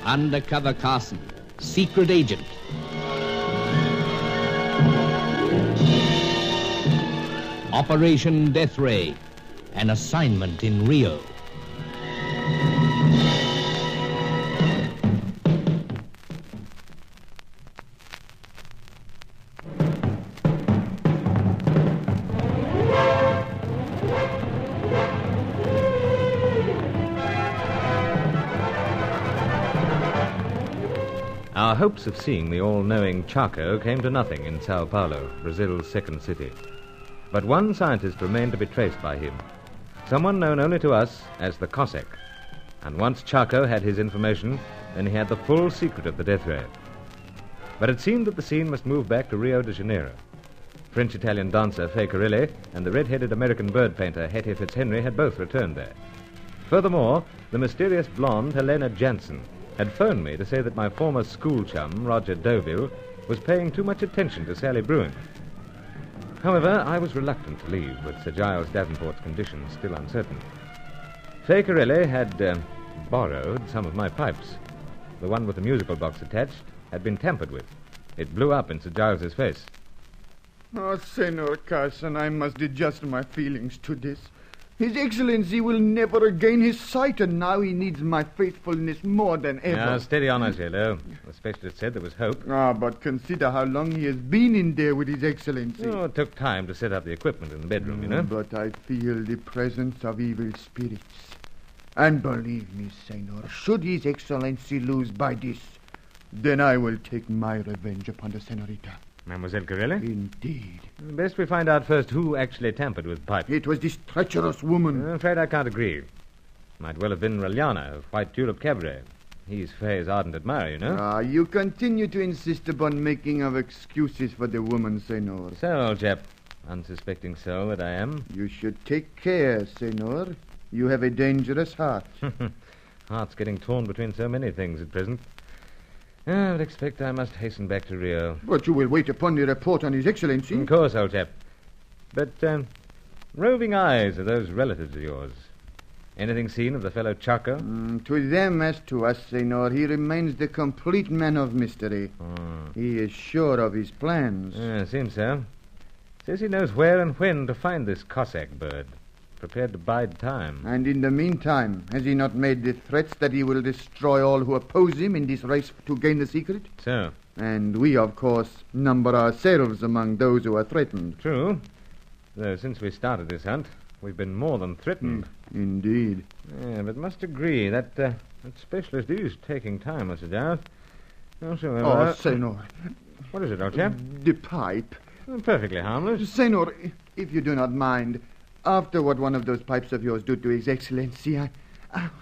Undercover Carson, secret agent. Operation Deathray, an assignment in Rio. Our hopes of seeing the all-knowing Chaco came to nothing in Sao Paulo, Brazil's second city. But one scientist remained to be traced by him, someone known only to us as the Cossack. And once Chaco had his information, then he had the full secret of the Deathray. But it seemed that the scene must move back to Rio de Janeiro. French-Italian dancer Fay Carilli and the red-headed American bird painter Hetty Fitzhenry had both returned there. Furthermore, the mysterious blonde Helena Jansen had phoned me to say that my former school chum, Roger Deauville, was paying too much attention to Sally Bruin. However, I was reluctant to leave, with Sir Giles Davenport's conditions still uncertain. Fay Carilli had borrowed some of my pipes. The one with the musical box attached had been tampered with. It blew up in Sir Giles's face. Oh, Senor Carson, I must adjust my feelings to this. His Excellency will never again his sight, and now he needs my faithfulness more than ever. Now, steady on, Angelo. The specialist said there was hope. But consider how long he has been in there with His Excellency. Oh, it took time to set up the equipment in the bedroom, you know. But I feel the presence of evil spirits. And believe me, Senor, should His Excellency lose by this, then I will take my revenge upon the Senorita. Mademoiselle Carilli? Indeed. Best we find out first who actually tampered with pipes. It was this treacherous woman. I'm afraid I can't agree. Might well have been Reliana of White Tulip Cabaret. He's Fay's ardent admirer, you know. You continue to insist upon making of excuses for the woman, Senor. So, old chap, unsuspecting soul that I am. You should take care, Senor. You have a dangerous heart. Heart's getting torn between so many things at present. I would expect I must hasten back to Rio. But you will wait upon the report on His Excellency. Of course, old chap. But, roving eyes of those relatives of yours. Anything seen of the fellow Chaco? To them as to us, Senor, he remains the complete man of mystery. He is sure of his plans. Seems so. Says he knows where and when to find this Cossack bird. Prepared to bide time. And in the meantime, has he not made the threats that he will destroy all who oppose him in this race to gain the secret? So? And we, of course, number ourselves among those who are threatened. True. Though since we started this hunt, we've been more than threatened. Indeed. Yeah, but must agree that specialist is taking time, Mr. Giles. Senor. What is it, old chap? The pipe. Perfectly harmless. Senor, if you do not mind, after what one of those pipes of yours do to His Excellency, I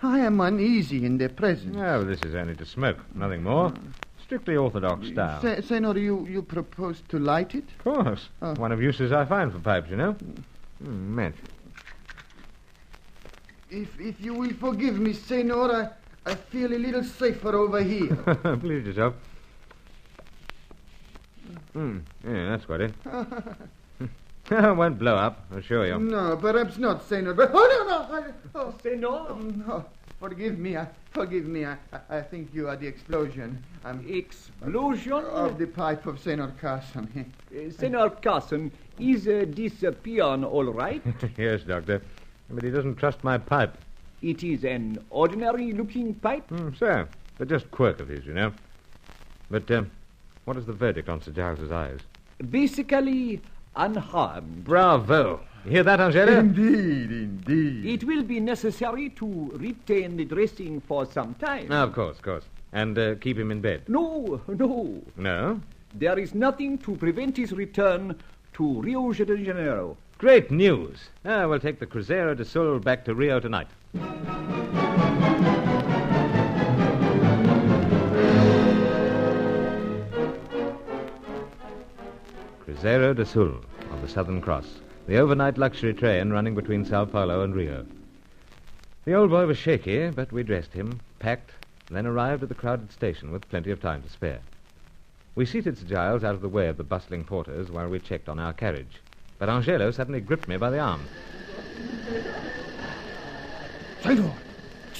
am uneasy in their presence. Oh, this is only to smoke, nothing more. Strictly orthodox style. Senor, you propose to light it? Of course. One of uses I find for pipes, you know. Match. If you will forgive me, Senor, I feel a little safer over here. Please yourself. Yeah, that's got it. It won't blow up, I assure you. No, perhaps not, Senor. But no. Senor? Forgive me. I think you are the explosion. Explosion? Of the pipe of Senor Carson. Senor Carson, is this peon all right? Yes, Doctor. But he doesn't trust my pipe. It is an ordinary-looking pipe? So, but just quirk of his, you know. But, what is the verdict on Sir Giles's eyes? Basically unharmed. Bravo. You hear that, Angela? Indeed. It will be necessary to retain the dressing for some time. Of course. And keep him in bed? No. No? There is nothing to prevent his return to Rio de Janeiro. Great news. We'll take the Cruzeiro do Sul back to Rio tonight. Cruzeiro do Sul, on the Southern Cross, the overnight luxury train running between Sao Paulo and Rio. The old boy was shaky, but we dressed him, packed, and then arrived at the crowded station with plenty of time to spare. We seated Sir Giles out of the way of the bustling porters while we checked on our carriage. But Angelo suddenly gripped me by the arm.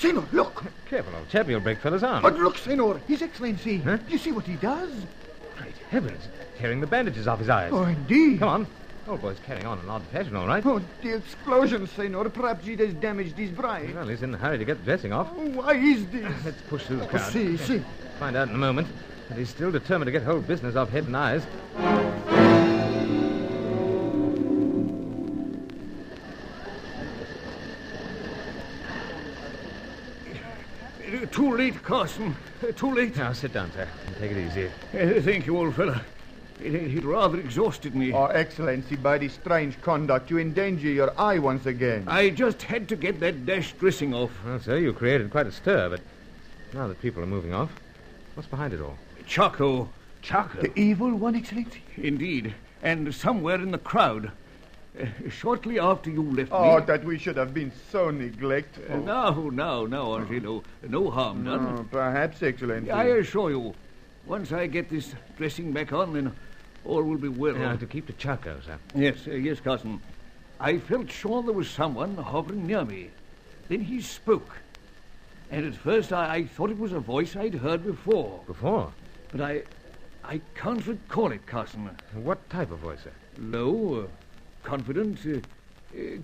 Senor, look. Careful, old chap, you'll break fella's arm. But look, Senor, His Excellency. Huh? You see what he does? Great heavens, tearing the bandages off his eyes. Oh, indeed. Come on. Old boy's carrying on in odd fashion, all right. Oh, the explosion, Senor. Perhaps it has damaged his brain. Well, he's in a hurry to get the dressing off. Oh, why is this? Let's push through the crowd. See. Find out in a moment. But he's still determined to get whole business off head and eyes. Too late, Carson. Too late. Now, sit down, sir, and take it easy. Thank you, old fella. It rather exhausted me. Oh, Excellency, by this strange conduct, you endanger your eye once again. I just had to get that dash dressing off. Well, sir, you created quite a stir, but now that people are moving off, what's behind it all? Chaco. Chaco? The evil one, Excellency? Indeed. And somewhere in the crowd. Shortly after you left Oh, me... that we should have been so neglectful. No, Angelo. No harm done. Oh, perhaps, Excellency. I assure you, once I get this dressing back on, then all will be well. Now, to keep to Chaco, sir. Yes, Carson. I felt sure there was someone hovering near me. Then he spoke. And at first I thought it was a voice I'd heard before. Before? But I can't recall it, Carson. What type of voice, sir? Low, confident,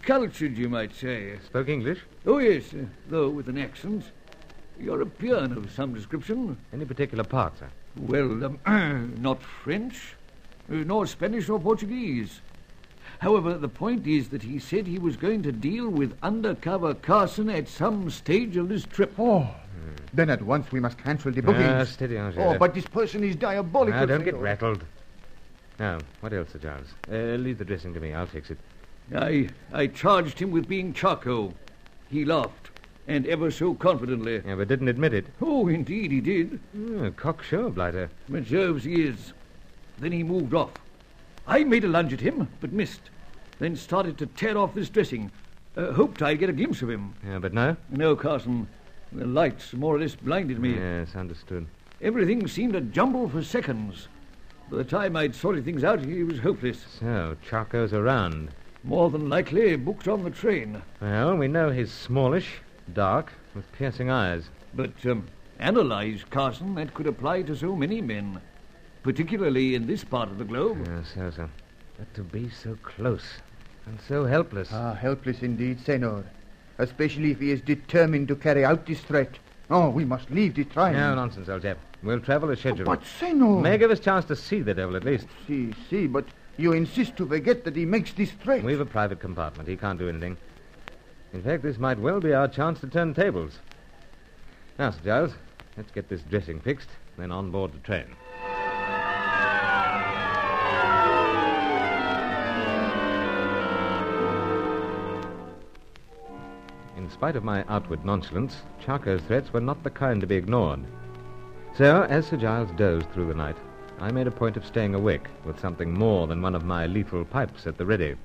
cultured, you might say. Spoke English? Oh, yes, though with an accent. European of some description. Any particular part, sir? Well, not French, nor Spanish or Portuguese. However, the point is that he said he was going to deal with Undercover Carson at some stage of this trip. Oh, then at once we must cancel the bookings. Steady, Angelo. Oh, but this person is diabolical. Now, don't get Senor. rattled. Now, what else, Sir Giles? Leave the dressing to me. I'll fix it. I charged him with being Chaco. He laughed, and ever so confidently. Yeah, but didn't admit it. Oh, indeed he did. Cocksure, blighter. Reserves he is. Then he moved off. I made a lunge at him, but missed. Then started to tear off this dressing. Hoped I'd get a glimpse of him. Yeah, but no? No, Carson. The lights more or less blinded me. Yes, understood. Everything seemed a jumble for seconds. By the time I'd sorted things out, he was hopeless. So, Chaco's around. More than likely booked on the train. Well, we know he's smallish, dark, with piercing eyes. But analyze, Carson, that could apply to so many men. Particularly in this part of the globe. Yes, sir. But to be so close and so helpless. Ah, helpless indeed, Senor. Especially if he is determined to carry out this threat. Oh, we must leave the train. No nonsense, old chap. We'll travel as scheduled. But, Senor... May give us chance to see the devil, at least. See, but you insist to forget that he makes this threat. We've a private compartment. He can't do anything. In fact, this might well be our chance to turn tables. Now, Sir Giles, let's get this dressing fixed, then on board the train. In spite of my outward nonchalance, Chaco's threats were not the kind to be ignored. So, as Sir Giles dozed through the night, I made a point of staying awake with something more than one of my lethal pipes at the ready.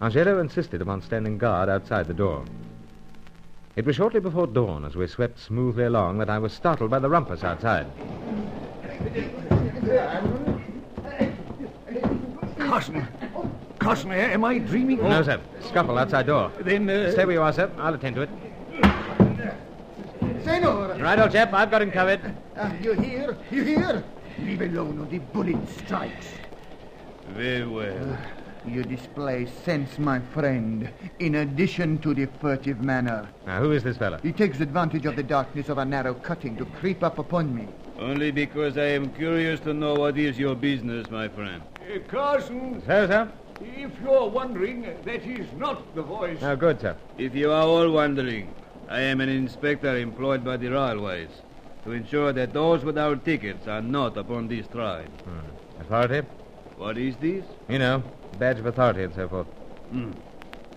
Angelo insisted upon standing guard outside the door. It was shortly before dawn, as we swept smoothly along, that I was startled by the rumpus outside. Carson, am I dreaming? No, sir. Scuffle outside door. Then, Stay where you are, sir. I'll attend to it. Senor! Right, old chap. I've got him covered. You hear? You hear? Leave alone or the bullet strikes. Very well. You display sense, my friend, in addition to the furtive manner. Now, who is this fella? He takes advantage of the darkness of a narrow cutting to creep up upon me. Only because I am curious to know what is your business, my friend. Carson, So, sir? if you're wondering, that is not the voice. No, good, sir. If you are all wondering, I am an inspector employed by the railways to ensure that those without tickets are not upon this train. Authority? What is this? You know, badge of authority and so forth.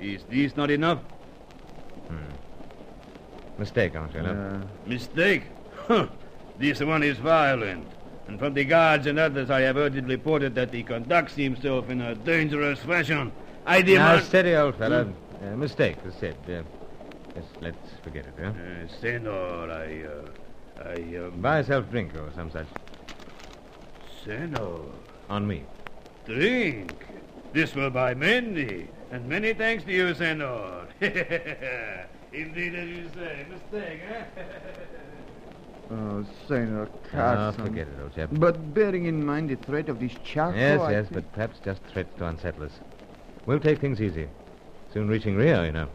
Is this not enough? Mistake, Angelo. Mistake? Huh. This one is violent. And from the guards and others I have heard it reported that he conducts himself in a dangerous fashion. I Now, demand... steady, old fella. Mistake, as said. Yes, let's forget it, huh? Senor, Buy yourself drink or some such. Senor, On me. drink. This will buy many, and many thanks to you, Senor. Indeed, as you say. Mistake, eh? Oh, Senor Ah, Carson. forget it, old chap. But bearing in mind the threat of this charcoal... Yes, I yes, think- but perhaps just threats to unsettle us. We'll take things easy. Soon reaching Rio, you know.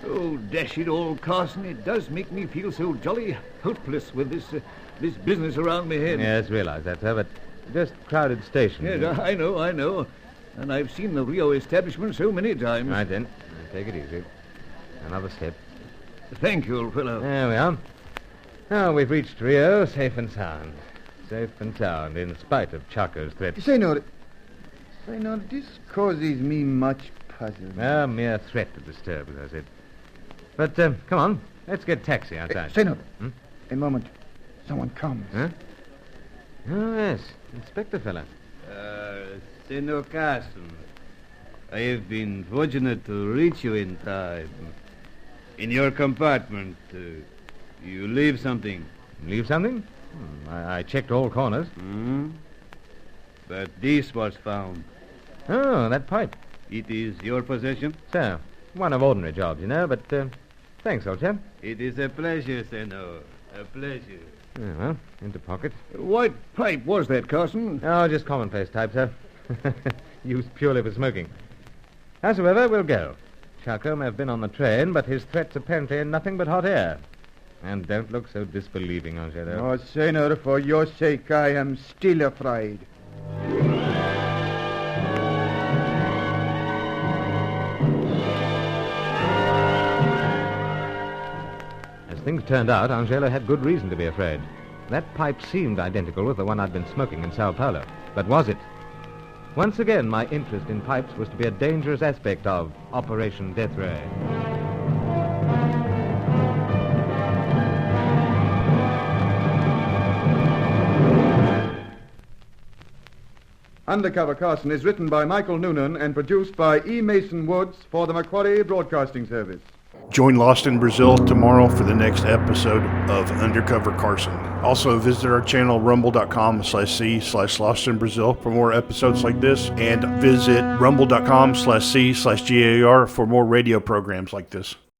Oh, dash it all, Carson, it does make me feel so jolly helpless with this business around my head. Yes, realize that, sir, but just crowded station. Yes, I know. And I've seen the Rio establishment so many times. Right then. Take it easy. Another step. Thank you, old fellow. There we are. Now we've reached Rio, safe and sound. Safe and sound, in spite of Chaco's threat. Senor, this causes me much puzzle. A mere threat to disturb, as I said. But, come on. Let's get taxi outside. Senor, Hmm? a moment. Someone comes. Huh? Oh, yes. Inspector fella. Senor Carson, I have been fortunate to reach you in time. In your compartment, you leave something. Leave something? I checked all corners. But this was found. Oh, that pipe. It is your possession? So, one of ordinary jobs, you know, but, thanks, old chap. It is a pleasure, Senor. A pleasure. Oh, well, into pocket. What pipe was that, Carson? Oh, just commonplace type, sir. Used purely for smoking. Howsoever, we'll go. Chaco may have been on the train, but his threats apparently are nothing but hot air. And don't look so disbelieving, Angelo. Oh, Senor, for your sake, I am still afraid. As things turned out, Angelo had good reason to be afraid. That pipe seemed identical with the one I'd been smoking in Sao Paulo. But was it? Once again, my interest in pipes was to be a dangerous aspect of Operation Deathray. Undercover Carson is written by Michael Noonan and produced by E. Mason Woods for the Macquarie Broadcasting Service. Join Lost in Brazil tomorrow for the next episode of Undercover Carson. Also visit our channel rumble.com/c/Lost in Brazil for more episodes like this, and visit rumble.com/c/GAR for more radio programs like this.